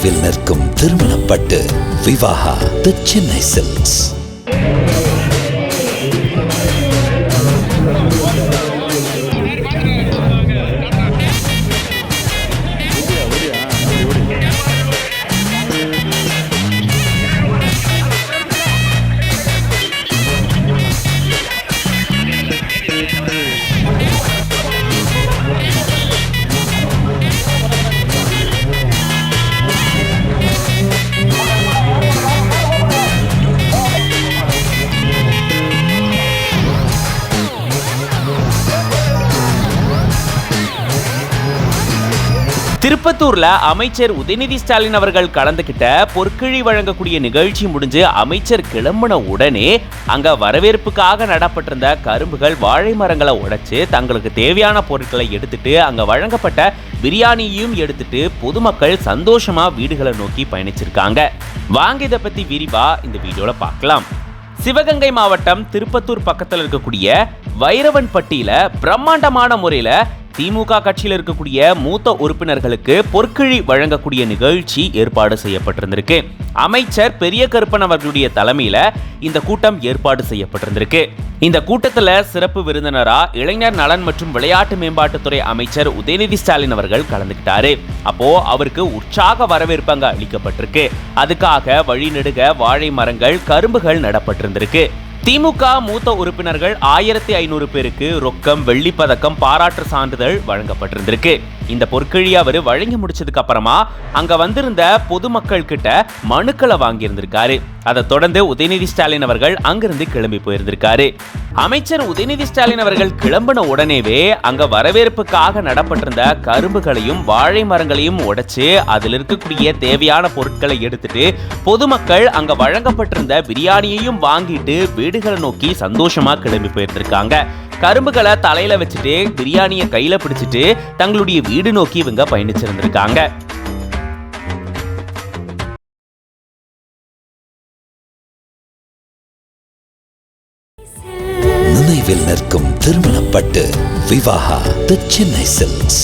நினைவில் நிற்கும் திருமணப்பட்டு விவாகா தி சென்னை சில்க்ஸ். திருப்பத்தூர்ல அமைச்சர் உதயநிதி ஸ்டாலின் அவர்கள் கலந்துகிட்ட பொற்கிழி வழங்கக்கூடிய நிகழ்ச்சி முடிஞ்சு அமைச்சர் கிளம்பின உடனே அங்க வரவேற்புக்காக நடப்பட்டிருந்த கரும்புகள் வாழை மரங்களை உடைச்சு தங்களுக்கு தேவையான பொருட்களை எடுத்துட்டு அங்க வழங்கப்பட்ட பிரியாணியையும் எடுத்துட்டு பொதுமக்கள் சந்தோஷமா வீடுகளை நோக்கி பயணிச்சிருக்காங்க. வாங்க இதை பத்தி விரிவா இந்த வீடியோல பார்க்கலாம். சிவகங்கை மாவட்டம் திருப்பத்தூர் பக்கத்தில் இருக்கக்கூடிய வைரவன்பட்டியில பிரம்மாண்டமான முறையில திமுக கட்சியில் இருக்கக்கூடிய மூத்த உறுப்பினர்களுக்கு பொற்கிழி வழங்கக்கூடிய நிகழ்ச்சி ஏற்பாடு செய்யப்பட்டிருந்திருக்கு. அமைச்சர் பெரிய கருப்பன் அவர்களுடைய தலைமையில இந்த கூட்டம் ஏற்பாடு செய்யப்பட்டிருந்திருக்கு. இந்த கூட்டத்துல சிறப்பு விருந்தினரா இளைஞர் நலன் மற்றும் விளையாட்டு மேம்பாட்டுத்துறை அமைச்சர் உதயநிதி ஸ்டாலின் அவர்கள் கலந்துக்கிட்டாரு. அப்போ அவருக்கு உற்சாக வரவேற்பு அங்க அளிக்கப்பட்டிருக்கு. அதுக்காக வழிநெடுக வாழை மரங்கள் கரும்புகள் நடப்பட்டிருந்திருக்கு. திமுக மூத்த உறுப்பினர்கள் 1500 பேருக்கு ரொக்கம், வெள்ளிப்பதக்கம், பாராட்டு சான்றிதழ் வழங்கப்பட்டிருந்திருக்கு. இந்த பொற்கிழி அவர் வழங்கி முடிச்சதுக்கு அப்புறமா அங்க வந்திருந்த பொதுமக்கள் கிட்ட மனுக்களை வாங்கியிருந்திருக்காரு. அதை தொடர்ந்து உதயநிதி ஸ்டாலின் அவர்கள் அங்கிருந்து கிளம்பி போயிருந்திருக்காரு. அமைச்சர் உதயநிதி ஸ்டாலின் அவர்கள் கிளம்பின உடனேவே அங்க வரவேற்புக்காக நடப்பட்டிருந்த கரும்புகளையும் வாழை மரங்களையும் உடைச்சு அதில் இருக்கக்கூடிய தேவையான பொருட்களை எடுத்துட்டு பொதுமக்கள் அங்க வழங்கப்பட்டிருந்த பிரியாணியையும் வாங்கிட்டு வீடுகளை நோக்கி சந்தோஷமா கிளம்பி போயிருந்திருக்காங்க. கரும்புகளை தலையில வச்சுட்டு பிரியாணியை கையில பிடிச்சிட்டு தங்களுடைய வீடு நோக்கி இவங்க பயணிச்சிருந்திருக்காங்க. நினைவில் நிற்கும் திருமணப்பட்டு விவாகா தி சென்னை சில்க்ஸ்.